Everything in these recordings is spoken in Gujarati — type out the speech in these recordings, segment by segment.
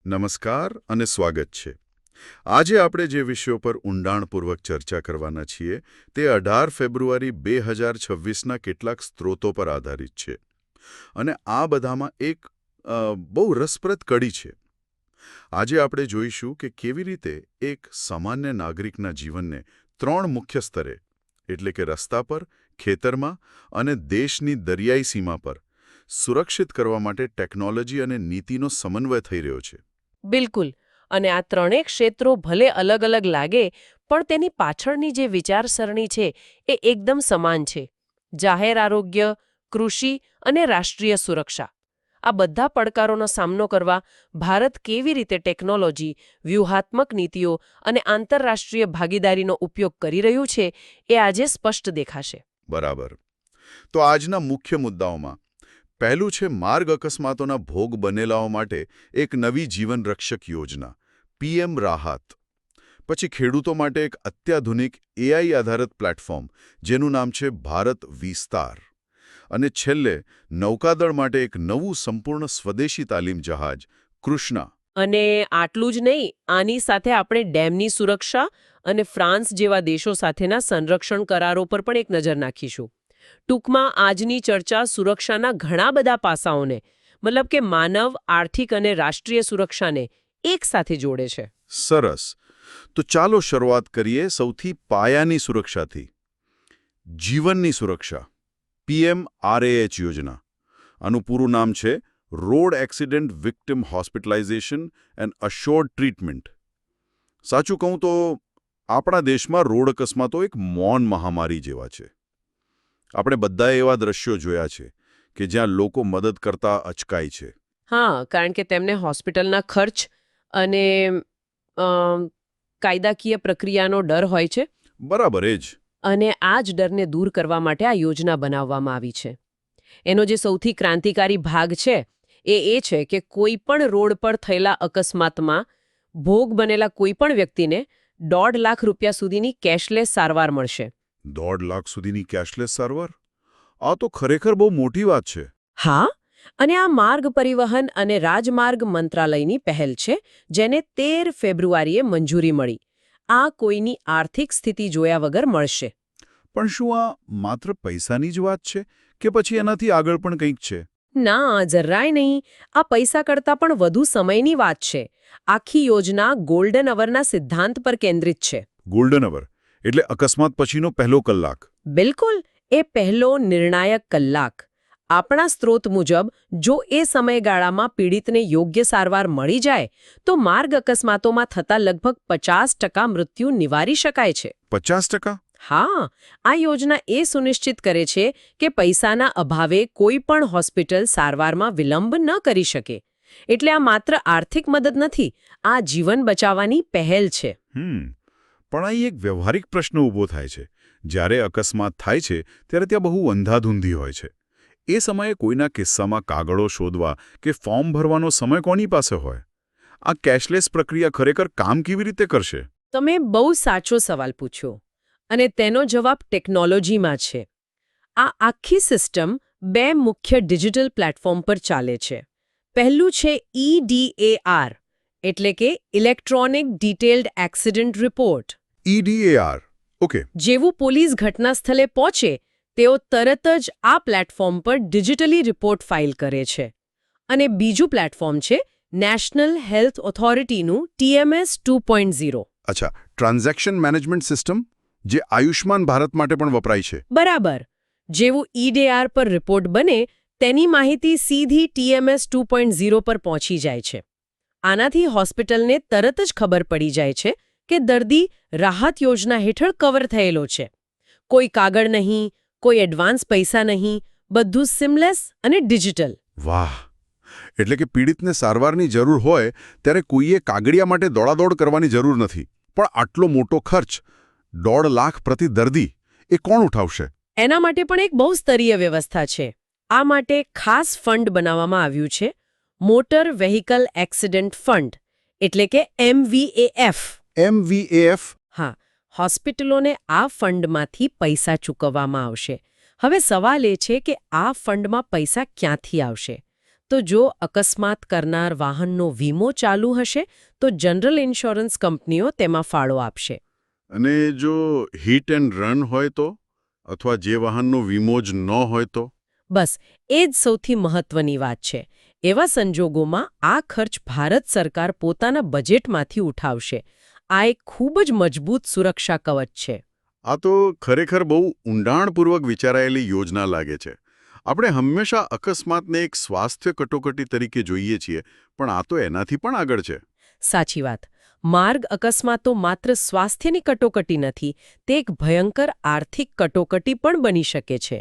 નમસ્કાર અને સ્વાગત છે. આજે આપણે જે વિષયો પર ઊંડાણપૂર્વક ચર્ચા કરવાના છીએ તે 18 ફેબ્રુઆરી 2026ના કેટલાક સ્ત્રોતો પર આધારિત છે. અને આ બધામાં એક બહુ રસપ્રદ કડી છે. આજે આપણે જોઈશું કે કેવી રીતે એક સામાન્ય નાગરિકના જીવનને 3 મુખ્ય સ્તરે એટલે કે રસ્તા પર, ખેતરમાં અને દેશની દરિયાઈ સીમા પર સુરક્ષિત કરવા માટે ટેકનોલોજી અને નીતિનો સમન્વય થઈ રહ્યો છે. બિલકુલ. અને આ ત્રણેય ક્ષેત્રો ભલે અલગ અલગ લાગે પણ તેની પાછળની જે વિચારસરણી છે એ એકદમ સમાન છે. જાહેર આરોગ્ય, કૃષિ અને રાષ્ટ્રીય સુરક્ષા. આ બધા પડકારોનો સામનો કરવા ભારત કેવી રીતે ટેકનોલોજી, વ્યૂહાત્મક નીતિઓ અને આંતરરાષ્ટ્રીય ભાગીદારીનો ઉપયોગ કરી રહ્યું છે એ આજે સ્પષ્ટ દેખાશે. બરાબર. તો આજના મુખ્ય મુદ્દાઓમાં પહેલું છે માર્ગ અકસ્માતોના ભોગ બનેલાઓ માટે એક નવી જીવનરક્ષક યોજના પીએમ રાહત. પછી ખેડૂતો માટે એક અત્યાધુનિક એઆઈ આધારિત પ્લેટફોર્મ જેનું નામ છે ભારત વિસ્તાર. અને છેલ્લે નૌકાદળ માટે એક નવું સંપૂર્ણ સ્વદેશી તાલીમ જહાજ કૃષ્ણા. અને આટલું જ નહીં, આની સાથે આપણે ડેમની સુરક્ષા અને ફ્રાન્સ જેવા દેશો સાથેના સંરક્ષણ કરારો પર પણ એક નજર નાખીશું. ટૂંકમાં આજની ચર્ચા સુરક્ષાના ઘણા બધા પાસાઓને મતલબ કે માનવ, આર્થિક અને રાષ્ટ્રીય સુરક્ષાને એક સાથે જોડે છે. સરસ. તો ચાલો શરૂઆત કરીએ સૌથી પાયાની સુરક્ષાથી. જીવનની સુરક્ષા PMRAH યોજના. આનું પૂરું નામ છે road accident victim hospitalisation and assured treatment. સાચું કહું તો આપણા દેશમાં રોડ અકસ્માતો એક મૌન મહામારી જેવા છે. આપણે બધાએ એવા દ્રશ્યો જોયા છે કે જ્યાં લોકો મદદ કરતા અચકાય છે. હા, કારણ કે તેમને હોસ્પિટલના ખર્ચ અને કાયદાકીય પ્રક્રિયાનો ડર હોય છે. બરાબર એ જ. અને આ જ ડરને દૂર કરવા માટે આ યોજના બનાવવામાં આવી છે. એનો જે સૌથી ક્રાંતિકારી ભાગ છે એ છે કે કોઈ પણ રોડ પર થયેલા અકસ્માતમાં ભોગ બનેલા કોઈ પણ વ્યક્તિને 1.5 લાખ રૂપિયા સુધીની કેશલેસ સારવાર મળશે. 1.5 લાખ સુધીની કેશલેસ સારવાર? આ તો ખરેખર બહુ મોટી વાત છે. હા, અને આ માર્ગ પરિવહન અને રાજમાર્ગ મંત્રાલયની પહેલ છે જેને 13 ફેબ્રુઆરીએ મંજૂરી મળી. આ કોઈની આર્થિક સ્થિતિ જોયા વગર મળશે. પણ શું આ માત્ર પૈસાની જ વાત છે કે પછી એનાથી આગળ પણ કંઈક છે? ના, જરાય નહીં. આ પૈસા કરતાં પણ વધુ સમયની વાત છે. આખી યોજના ગોલ્ડન અવરના સિદ્ધાંત પર કેન્દ્રિત છે. ગોલ્ડન અવર એટલે અકસ્માત પછીનો પહેલો કલાક. બિલકુલ, એ પહેલો નિર્ણાયક કલાક. આપણા સ્ત્રોત મુજબ જો એ સમયગાળામાં પીડિતને યોગ્ય સારવાર મળી જાય તો માર્ગ અકસ્માતોમાં થતા લગભગ 50% મૃત્યુ નિવારી શકાય છે. 50%? હા, આ યોજના એ સુનિશ્ચિત કરે છે કે પૈસાના અભાવે કોઈ પણ હોસ્પિટલ સારવારમાં વિલંબ ન કરી શકે. એટલે આ માત્ર આર્થિક મદદ નથી, આ જીવન બચાવવાની પહેલ છે. પણ અહીં એક વ્યવહારિક પ્રશ્ન ઊભો થાય છે. જ્યારે અકસ્માત થાય છે ત્યારે ત્યાં બહુ અંધાધૂંધી હોય છે. એ સમયે કોઈના કિસ્સામાં કાગળો શોધવા કે ફોર્મ ભરવાનો સમય કોની પાસે હોય? આ કેશલેસ પ્રક્રિયા ખરેખર કામ કેવી રીતે કરશે? તમે બહુ સાચો સવાલ પૂછ્યો. અને તેનો જવાબ ટેકનોલોજીમાં છે. આ આખી સિસ્ટમ 2 મુખ્ય ડિજિટલ પ્લેટફોર્મ પર ચાલે છે. પહેલું છે EDAR એટલે કે electronic detailed accident report. EDAR. Okay. જેવું પોલીસ ઘટના સ્થળે પહોંચે તેઓ તરત જ આ પ્લેટફોર્મ પર ડિજિટલી રિપોર્ટ ફાઇલ કરે છે. અને બીજું પ્લેટફોર્મ છે નેશનલ હેલ્થ ઓથોરિટીનું TMS 2.0. અચ્છા, ટ્રાન્ઝેક્શન મેનેજમેન્ટ સિસ્ટમ જે આયુષ્માન ભારત માટે પણ વપરાય છે. બરાબર. જેવું EDAR પર રિપોર્ટ બને તેની માહિતી સીધી TMS 2.0 પર પહોંચી જાય છે. આનાથી હોસ્પિટલને તરત જ ખબર પડી જાય છે કે દર્દી રાહત યોજના હેઠળ કવર થયેલો છે. કોઈ કાગળ નહીં, કોઈ એડવાન્સ પૈસા નહીં, બધું સિમલેસ અને ડિજિટલ. વાહ! એટલે કે પીડિતને સારવારની જરૂર હોય ત્યારે કોઈએ કાગળિયા માટે દોડાદોડ કરવાની જરૂર નથી. પણ આટલો મોટો ખર્ચ 1.5 લાખ પ્રતિ દર્દી એ કોણ ઉઠાવશે? એના માટે પણ એક બહુ સ્તરીય વ્યવસ્થા છે. આ માટે ખાસ ફંડ બનાવવામાં આવ્યું છે, મોટર વેહિકલ એક્સિડન્ટ ફંડ એટલે કે MVAF. MVAF? હા, હોસ્પિટલોને આ ફંડમાંથી પૈસા ચૂકવવામાં આવશે. હવે સવાલ એ છે કે આ ફંડમાં પૈસા ક્યાંથી આવશે? તો જો અકસ્માત કરનાર વાહનનો વીમો ચાલુ હશે તો જનરલ ઇન્સ્યોરન્સ કંપનીઓ તેમાં ફાળો આપશે. અને જો હિટ એન્ડ રન હોય તો, અથવા જે વાહનનો વીમો જ ન હોય તો? બસ એ જ સૌથી મહત્વની વાત છે. એવા સંજોગોમાં આ ખર્ચ ભારત સરકાર પોતાના બજેટમાંથી ઉઠાવશે. આ એક ખૂબ જ મજબૂત સુરક્ષા કવચ છે. આ તો ખરેખર બહુ ઊંડાણપૂર્વક વિચારાયેલી યોજના લાગે છે. આપણે હંમેશા અકસ્માતને એક સ્વાસ્થ્ય કટોકટી તરીકે જોઈએ છીએ, પણ આ તો એનાથી પણ આગળ છે. સાચી વાત. માર્ગ અકસ્માતો માત્ર સ્વાસ્થ્યની કટોકટી નથી, તે એક ભયંકર આર્થિક કટોકટી પણ બની શકે છે.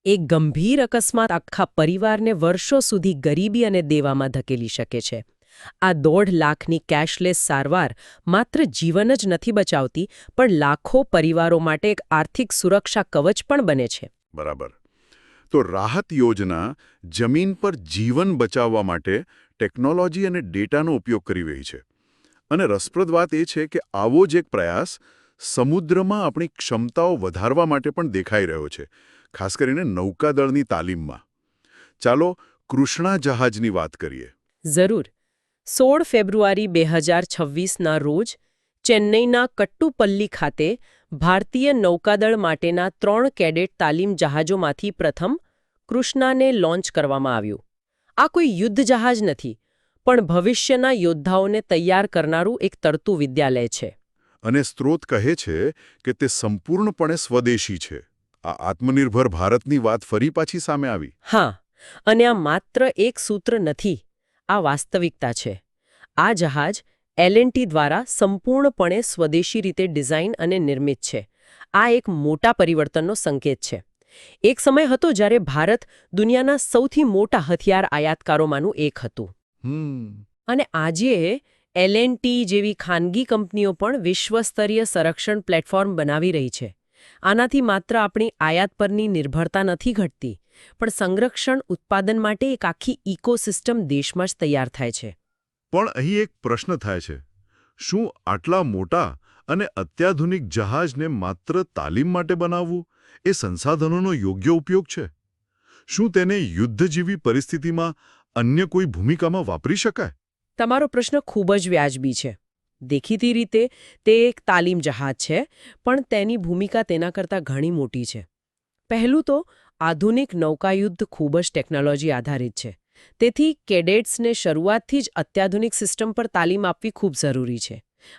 એક ગંભીર અકસ્માત આખા પરિવારને વર્ષો સુધી ગરીબી અને દેવામાં ધકેલી શકે છે. આ 1.5 લાખની કેશલેસ સારવાર માત્ર જીવન જ નથી બચાવતી, પણ લાખો પરિવારો માટે એક આર્થિક સુરક્ષા કવચ પણ બને છે. બરાબર. તો રાહત યોજના જમીન પર જીવન બચાવવા માટે ટેકનોલોજી અને ડેટાનો ઉપયોગ કરી રહી છે. અને રસપ્રદ વાત એ છે કે આવો જ એક પ્રયાસ સમુદ્રમાં આપણી ક્ષમતાઓ વધારવા માટે પણ દેખાઈ રહ્યો છે, ખાસ કરીને નૌકાદળની તાલીમમાં. ચાલો કૃષ્ણા જહાજની વાત કરીએ. જરૂર. 16 ફેબ્રુઆરી 2026ના રોજ ચેન્નઈના કટ્ટુપલ્લી ખાતે ભારતીય નૌકાદળ માટેના 3 કેડેટ તાલીમ જહાજોમાંથી પ્રથમ કૃષ્ણાને લોન્ચ કરવામાં આવ્યું. આ કોઈ યુદ્ધ જહાજ નથી, પણ ભવિષ્યના યોદ્ધાઓને તૈયાર કરનારું એક તરતું વિદ્યાલય છે. અને સ્ત્રોત કહે છે કે તે સંપૂર્ણપણે સ્વદેશી છે. આ આત્મનિર્ભર ભારતની વાત ફરી પાછી સામે આવી. હા, અને આ માત્ર એક સૂત્ર નથી, આ વાસ્તવિકતા છે. આ જહાજ L&T દ્વારા સંપૂર્ણપણે સ્વદેશી રીતે ડિઝાઇન અને નિર્મિત છે. આ એક મોટા પરિવર્તનનો સંકેત છે. એક સમય હતો જ્યારે ભારત દુનિયાના સૌથી મોટા હથિયાર આયાતકારોમાંનું એક હતું. અને આજે L&T જેવી ખાનગી કંપનીઓ પણ વિશ્વસ્તરીય સંરક્ષણ પ્લેટફોર્મ બનાવી રહી છે. આનાથી માત્ર આપણી આયાત પરની નિર્ભરતા નથી ઘટતી, પણ સંરક્ષણ ઉત્પાદન માટે એક આખી ઇકોસિસ્ટમ દેશમાં જ તૈયાર થાય છે. પણ અહીં એક પ્રશ્ન થાય છે. શું આટલા મોટા અને અત્યાધુનિક જહાજને માત્ર તાલીમ માટે બનાવવું એ સંસાધનોનો યોગ્ય ઉપયોગ છે? શું તેને યુદ્ધ જેવી પરિસ્થિતિમાં અન્ય કોઈ ભૂમિકામાં વાપરી શકાય? તમારો પ્રશ્ન ખૂબ જ વ્યાજબી છે. દેખીતી રીતે તે એક તાલીમ જહાજ છે, પણ તેની ભૂમિકા તેના કરતાં ઘણી મોટી છે. પહેલું તો આધુનિક નૌકાયુદ્ધ ખૂબ જ ટેકનોલોજી આધારિત છે. તેથી કેડેટ્સને શરૂઆતથી જ અત્યાધુનિક સિસ્ટમ પર તાલીમ આપવી ખૂબ જરૂરી છે.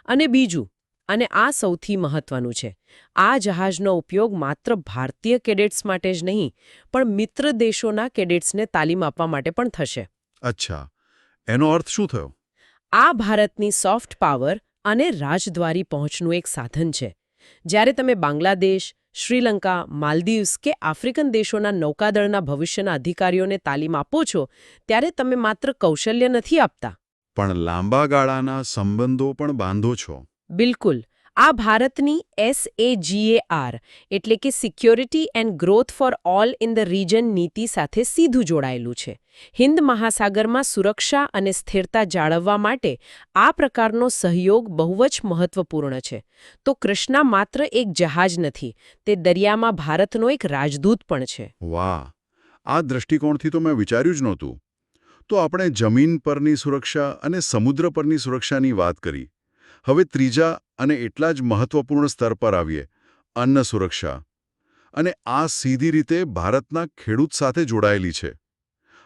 અને બીજું, અને આ સૌથી મહત્વનું છે, આ જહાજનો ઉપયોગ માત્ર ભારતીય કેડેટ્સ માટે જ નહીં, પણ મિત્ર દેશોના કેડેટ્સને તાલીમ આપવા માટે પણ થશે. અચ્છા, એનો અર્થ શું થયો? આ ભારતની સોફ્ટ પાવર અને રાજદ્વારી પહોંચનું એક સાધન છે. જ્યારે તમે બાંગ્લાદેશ, શ્રીલંકા, માલદીવ્સ કે આફ્રિકન દેશોના નૌકાદળના ભવિષ્યના અધિકારીઓને તાલીમ આપો છો, ત્યારે તમે માત્ર કૌશલ્ય નથી આપતા, પણ લાંબા ગાળાના સંબંધો પણ બાંધો છો. બિલકુલ. આ ભારતની SAGAR એટલે કે security and growth for all in the region નીતિ સાથે સીધું જોડાયેલું છે. હિન્દ મહાસાગરમાં સુરક્ષા અને સ્થિરતા જાળવવા માટે આ પ્રકારનો સહયોગ બહુ જ મહત્વપૂર્ણ છે. તો કૃષ્ણા માત્ર એક જહાજ નથી, તે દરિયામાં ભારતનો એક રાજદૂત પણ છે. વાહ, આ દૃષ્ટિકોણથી તો મેં વિચાર્યું જ નહોતું. તો આપણે જમીન પરની સુરક્ષા અને સમુદ્ર પરની સુરક્ષાની વાત કરી. હવે ત્રીજા અને એટલા જ મહત્વપૂર્ણ સ્તર પર આવીએ, અન્ન સુરક્ષા. અને આ સીધી રીતે ભારતના ખેડૂત સાથે જોડાયેલી છે.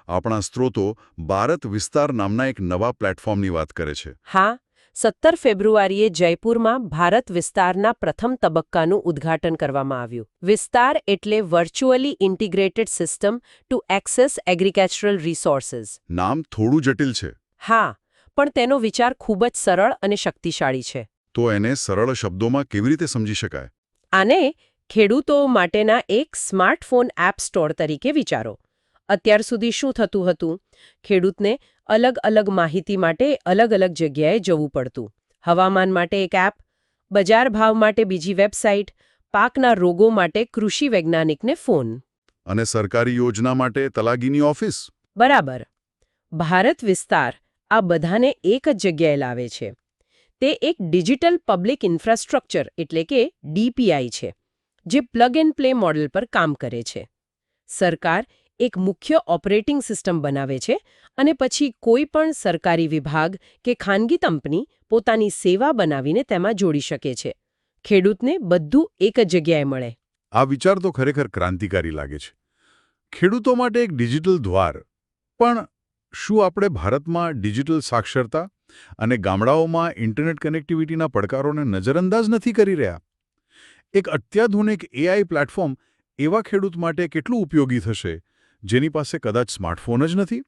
આપણા સ્ત્રોતો ભારત વિસ્તાર નામના એક નવા પ્લેટફોર્મની વાત કરે છે. હા, 17 ફેબ્રુઆરીએ જયપુરમાં ભારત વિસ્તારના પ્રથમ તબક્કાનું ઉદ્ઘાટન કરવામાં આવ્યું. વિસ્તાર એટલે virtually integrated system to access agricultural resources. નામ થોડું જટિલ છે. હા, પણ તેનો વિચાર ખૂબ જ સરળ અને શક્તિશાળી છે. તો એને સરળ શબ્દોમાં કેવી રીતે સમજી શકાય? આને ખેડૂતો માટેના એક સ્માર્ટફોન એપ સ્ટોર તરીકે વિચારો. અત્યાર સુધી શું થતું હતું? ખેડૂતને અલગ અલગ માહિતી માટે અલગ અલગ જગ્યાએ જવું પડતું. હવામાન માટે એક એપ, બજાર ભાવ માટે બીજી વેબસાઇટ, પાકના રોગો માટે કૃષિ વૈજ્ઞાનિકને ફોન. અને સરકારી યોજના માટે તલાગીની ઓફિસ. બરાબર. ભારત વિસ્તાર આ બધાને એક જ જગ્યાએ લાવે છે. તે એક ડિજિટલ પબ્લિક ઇન્ફ્રાસ્ટ્રક્ચર એટલે કે DPI છે, જે પ્લગ એન્ડ પ્લે મોડેલ પર કામ કરે છે. સરકાર એક મુખ્ય ઓપરેટિંગ સિસ્ટમ બનાવે છે અને પછી કોઈ પણ સરકારી વિભાગ કે ખાનગી કંપની પોતાની સેવા બનાવીને તેમાં જોડી શકે છે. ખેડૂતને બધું એક જ જગ્યાએ મળે. આ વિચાર તો ખરેખર ક્રાંતિકારી લાગે છે. ખેડૂતો માટે એક ડિજિટલ દ્વાર. પણ શું આપણે ભારતમાં ડિજિટલ સાક્ષરતા અને ગામડાઓમાં ઇન્ટરનેટ કનેક્ટિવિટીના પડકારોને નજરઅંદાજ નથી કરી રહ્યા? એક અત્યાધુનિક AI પ્લેટફોર્મ એવા ખેડૂત માટે કેટલું ઉપયોગી થશે, જેની પાસે કદાચ સ્માર્ટફોન જ નથી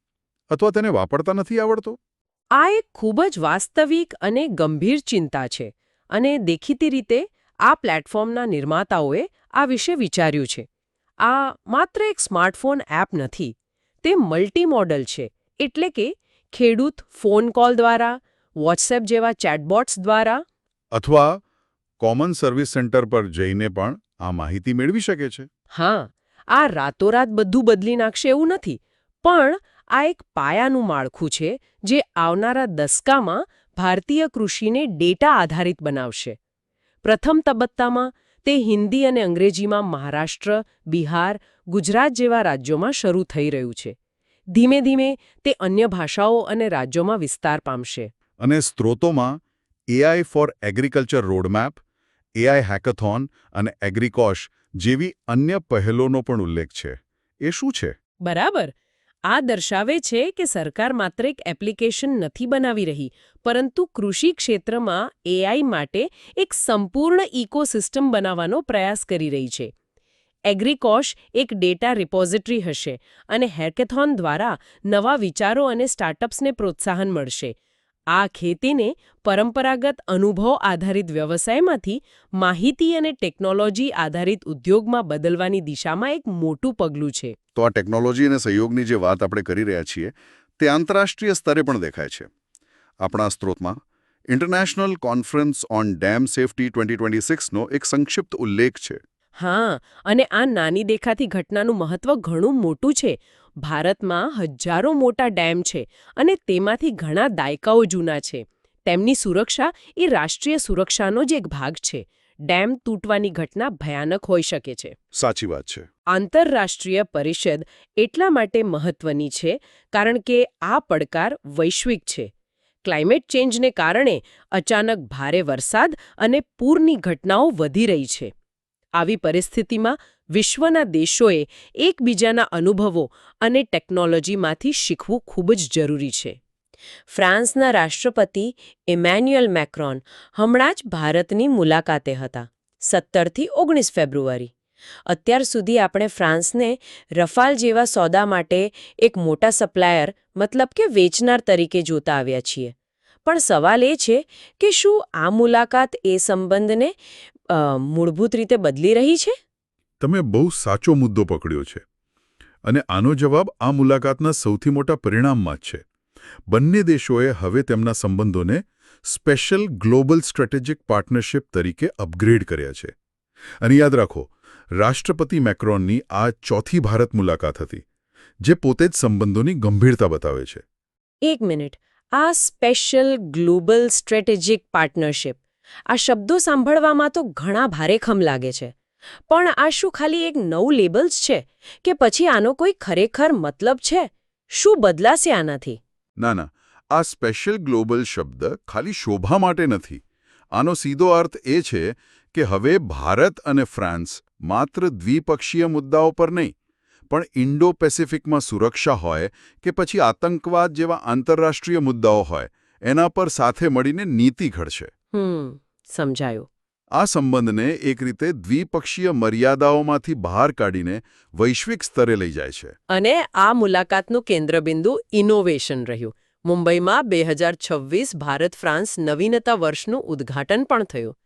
અથવા તેને વાપરતા નથી આવડતો? આ એક ખૂબ જ વાસ્તવિક અને ગંભીર ચિંતા છે અને દેખીતી રીતે આ પ્લેટફોર્મના નિર્માતાઓએ આ વિશે વિચાર્યું છે. આ માત્ર એક સ્માર્ટફોન એપ નથી. તે મલ્ટી મોડલ છે. એટલે કે ખેડૂત ફોન કોલ દ્વારા, વોટ્સએપ જેવા ચેટબોટ્સ દ્વારા અથવા કોમન સર્વિસ સેન્ટર પર જઈને પણ આ માહિતી મેળવી શકે છે. હા, આ રાતોરાત બધું બદલી નાખશે એવું નથી, પણ આ એક પાયાનું માળખું છે જે આવનારા દસકામાં ભારતીય કૃષિને ડેટા આધારિત બનાવશે. પ્રથમ તબક્કામાં તે હિન્દી અને અંગ્રેજીમાં મહારાષ્ટ્ર, બિહાર, ગુજરાત જેવા રાજ્યોમાં શરૂ થઈ રહ્યું છે. ધીમે ધીમે તે અન્ય ભાષાઓ અને રાજ્યોમાં વિસ્તાર પામશે. અને સ્ત્રોતોમાં AI four agriculture roadmap, AI hackathon અને એગ્રીકોશ જેવી અન્ય પહેલોનો પણ ઉલ્લેખ છે. એ શું છે? બરાબર. આ દર્શાવે છે કે સરકાર માત્ર એક એપ્લિકેશન નથી બનાવી રહી, પરંતુ કૃષિ ક્ષેત્રમાં AI માટે એક સંપૂર્ણ ઇકોસિસ્ટમ બનાવવાનો પ્રયાસ કરી રહી છે. એગ્રીકોશ એક ડેટા રિપોઝિટરી હશે અને હેકેથોન દ્વારા નવા વિચારો અને સ્ટાર્ટઅપ્સને પ્રોત્સાહન મળશે. આ ખેતીને પરંપરાગત અનુભવ આધારિત વ્યવસાયમાંથી માહિતી અને ટેકનોલોજી આધારિત ઉદ્યોગમાં બદલવાની દિશામાં એક મોટું પગલું છે. તો આ ટેકનોલોજી અને સહયોગની જે વાત આપણે કરી રહ્યા છીએ તે આંતરરાષ્ટ્રીય સ્તરે પણ દેખાય છે. આપણા સ્ત્રોતમાં international conference on dam safety 2026નો એક સંક્ષિપ્ત ઉલ્લેખ છે. હા, અને આ નાની દેખાતી ઘટનાનું મહત્વ ઘણું મોટું છે. ભારતમાં હજારો મોટા ડેમ છે અને તેમાંથી ઘણા દાયકાઓ જૂના છે. તેમની સુરક્ષા એ રાષ્ટ્રીય સુરક્ષાનો જ એક ભાગ છે. ડેમ તૂટવાની ઘટના ભયાનક હોઈ શકે છે. સાચી વાત છે. આંતરરાષ્ટ્રીય પરિષદ એટલા માટે મહત્વની છે કારણ કે આ પડકાર વૈશ્વિક છે. ક્લાઇમેટ ચેન્જને કારણે અચાનક ભારે વરસાદ અને પૂરની ઘટનાઓ વધી રહી છે. આવી પરિસ્થિતિમાં વિશ્વના દેશોએ એકબીજાના અનુભવો અને ટેકનોલોજીમાંથી શીખવું ખૂબ જ જરૂરી છે. ફ્રાન્સના રાષ્ટ્રપતિ ઇમેન્યુઅલ મેક્રોન હમણાં જ ભારતની મુલાકાતે હતા, 17થી 19 ફેબ્રુઆરી. અત્યાર સુધી આપણે ફ્રાન્સને રફાલ જેવા સોદા માટે એક મોટા સપ્લાયર મતલબ કે વેચનાર તરીકે જોતા આવ્યા છીએ. પણ સવાલ એ છે કે શું આ મુલાકાત એ સંબંધને મૂળભૂત રીતે બદલી રહી છે? તમે બહુ સાચો મુદ્દો પકડ્યો છે. અને આનો જવાબ આ મુલાકાતના સૌથી મોટા પરિણામમાં જ છે. બંને દેશોએ હવે તેમના સંબંધોને સ્પેશિયલ ગ્લોબલ સ્ટ્રેટેજિક પાર્ટનરશિપ તરીકે અપગ્રેડ કર્યા છે. અને યાદ રાખો, રાષ્ટ્રપતિ મેક્રોનની આ ચોથી ભારત મુલાકાત હતી, જે પોતે જ સંબંધોની ગંભીરતા બતાવે છે. એક મિનિટ, આ સ્પેશિયલ ગ્લોબલ સ્ટ્રેટેજિક પાર્ટનરશિપ, આ શબ્દો સાંભળવામાં તો ઘણા ભારેખમ લાગે છે. પણ આ શું ખાલી એક નવું લેબલ્સ છે કે પછી આનો કોઈ ખરેખર મતલબ છે? શું બદલાશે આનાથી? ના, આ સ્પેશિયલ ગ્લોબલ શબ્દ ખાલી શોભા માટે નથી. આનો સીધો અર્થ એ છે કે હવે ભારત અને ફ્રાન્સ માત્ર દ્વિપક્ષીય મુદ્દાઓ પર નહીં, પણ ઇન્ડો પેસિફિકમાં સુરક્ષા હોય કે પછી આતંકવાદ જેવા આંતરરાષ્ટ્રીય મુદ્દાઓ હોય, એના પર સાથે મળીને નીતિ ઘડશે. સમજાયું. આ સંબંધને એક રીતે દ્વિપક્ષીય મર્યાદાઓમાંથી બહાર કાઢીને વૈશ્વિક સ્તરે લઈ જાય છે. અને આ મુલાકાતનું કેન્દ્રબિંદુ ઇનોવેશન રહ્યું. મુંબઈમાં 2026 ભારત ફ્રાન્સ નવીનતા વર્ષનું ઉદ્ઘાટન પણ થયું.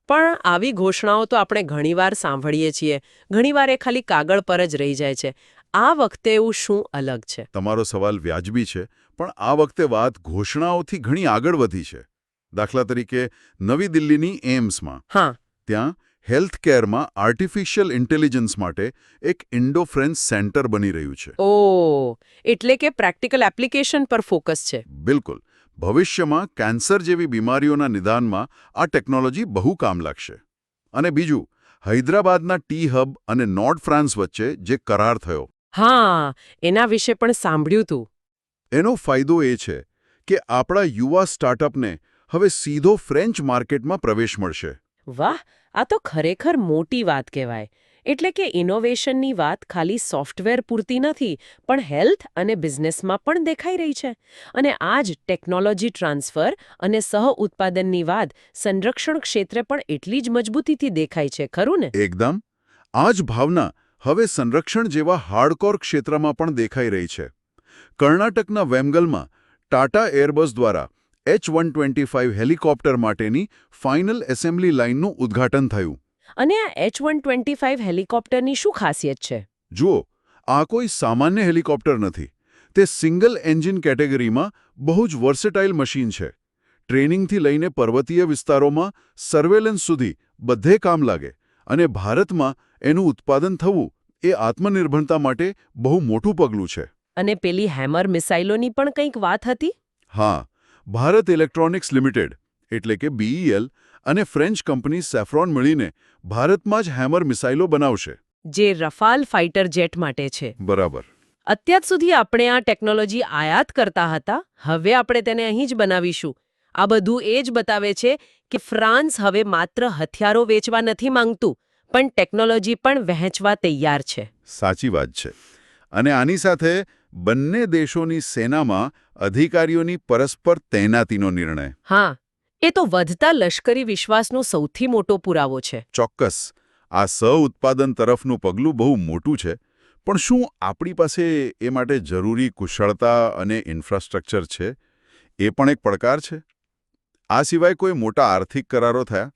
પણ આવી ઘોષણાઓ તો આપણે ઘણીવાર સાંભળીએ છીએ, ઘણીવાર એ ખાલી કાગળ પર જ રહી જાય છે. આ વખતે એવું શું અલગ છે? તમારો સવાલ વ્યાજબી છે, પણ આ વખતે વાત ઘોષણાઓથી ઘણી આગળ વધી છે. દાખલા તરીકે નવી દિલ્હીની એમ્સમાં ત્યાં હેલ્થકેરમાં આર્ટિફિશિયલ ઇન્ટેલિજન્સ માટે એક ઇન્ડો ફ્રેન્ચ સેન્ટર બની રહ્યું છે. એટલે કે પ્રેક્ટિકલ એપ્લિકેશન પર ફોકસ છે. બિલકુલ. ભવિષ્યમાં કેન્સર જેવી બીમારીઓના નિદાનમાં આ ટેકનોલોજી બહુ કામ લાગશે. અને બીજું, હૈદરાબાદના ટી હબ અને નોર્ડ ફ્રાન્સ વચ્ચે જે કરાર થયો, હા, એના વિશે પણ સાંભળ્યું હતું. એનો ફાયદો એ છે કે આપણા યુવા સ્ટાર્ટઅપને હવે સીધો ફ્રેન્ચ માર્કેટમાં પ્રવેશ મળશે. વાહ, આ તો ખરેખર મોટી વાત કહેવાય. એટલે કે ઇનોવેશનની વાત ખાલી સોફ્ટવેર પૂરતી નથી, પણ હેલ્થ અને બિઝનેસમાં પણ દેખાઈ રહી છે. અને આ જ ટેકનોલોજી ટ્રાન્સફર અને સહ-ઉત્પાદનની વાત સંરક્ષણ ક્ષેત્રે પણ એટલી જ મજબૂતીથી દેખાય છે, ખરું ને? એકદમ. આ જ ભાવના હવે સંરક્ષણ જેવા હાર્ડકોર ક્ષેત્રમાં પણ દેખાઈ રહી છે. કર્ણાટકના વેમગલમાં ટાટા એરબસ દ્વારા H125 હેલિકોપ્ટર માટેની ફાઇનલ એસેમ્બલી લાઇનનું ઉદ્ઘાટન થયું. અને આ H125 હેલિકોપ્ટરની શું ખાસિયત છે? જુઓ, આ કોઈ સામાન્ય હેલિકોપ્ટર નથી. તે સિંગલ એન્જિન કેટેગરીમાં બહુ જ વર્સેટાઇલ મશીન છે. ટ્રેનિંગથી લઈને પર્વતીય વિસ્તારોમાં સર્વેલન્સ સુધી બધે કામ લાગે. અને ભારતમાં એનું ઉત્પાદન થવું એ આત્મનિર્ભરતા માટે બહુ મોટું પગલું છે. અને પેલી હેમર મિસાઇલોની પણ કંઈક વાત હતી? હા, ભારત ઇલેક્ટ્રોનિક્સ લિમિટેડ એટલે કે BEL અને ફ્રેન્ચ કંપની સેફ્રોન મળીને ભારતમાં જ હેમર મિસાઇલો બનાવશે. જે રફાલ ફાઇટર જેટ માટે છે. બરાબર. અત્યાર સુધી આપણે આ ટેકનોલોજી આયાત કરતા હતા, હવે આપણે તેને અહીં જ બનાવીશું. આ બધું એ જ બતાવે છે કે ફ્રાન્સ હવે માત્ર હથિયારો વેચવા નથી માંગતું, પણ ટેકનોલોજી પણ વહેંચવા તૈયાર છે. સાચી વાત છે. અને આની સાથે બંને દેશોની સેનામાં અધિકારીઓની પરસ્પર તૈનાતીનો નિર્ણય. હા, એ તો વધતા લશ્કરી વિશ્વાસનો સૌથી મોટો પુરાવો છે. ચોક્કસ. આ સહ-ઉત્પાદન તરફનું પગલું બહુ મોટું છે. પણ શું આપણી પાસે એ માટે જરૂરી કુશળતા અને ઇન્ફ્રાસ્ટ્રક્ચર છે? એ પણ એક પડકાર છે. આ સિવાય કોઈ મોટા આર્થિક કરારો થયા?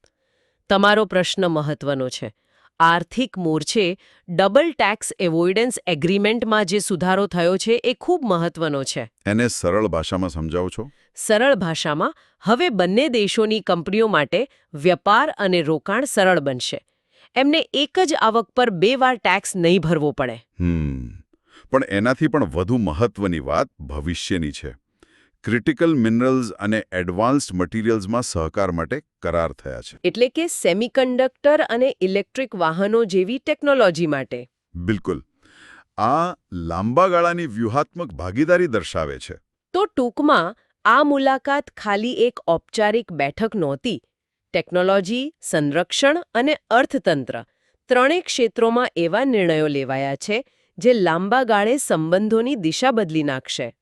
તમારો પ્રશ્ન મહત્વનો છે. આર્થિક મોરચે ડબલ ટેક્સ એવોઇડન્સ એગ્રીમેન્ટમાં જે સુધારો થયો છે એ ખૂબ મહત્વનો છે. એને સરળ ભાષામાં સમજાવો છો? સરળ ભાષામાં, હવે બંને દેશોની કંપનીઓ માટે વેપાર અને રોકાણ સરળ બનશે. એમને એક જ આવક પર 2 વાર ટેક્સ નહીં ભરવો પડે. પણ એનાથી પણ વધુ મહત્વની વાત ભવિષ્યની છે. ક્રિટિકલ મિનરલ્સ અને એડવાન્સ્ડ મટીરિયલ્સમાં સહકાર માટે કરાર થયા છે. એટલે કે સેમિકન્ડક્ટર અને ઇલેક્ટ્રિક વાહનો જેવી ટેકનોલોજી માટે. બિલકુલ. આ લાંબા ગાળાની વ્યૂહાત્મક ભાગીદારી દર્શાવે છે. તો ટૂંકમાં આ મુલાકાત ખાલી એક ઔપચારિક બેઠક નહોતી. ટેકનોલોજી, સંરક્ષણ અને અર્થતંત્ર ત્રણેય ક્ષેત્રોમાં એવા નિર્ણયો લેવાયા છે જે લાંબા ગાળે સંબંધોની દિશા બદલી નાખશે.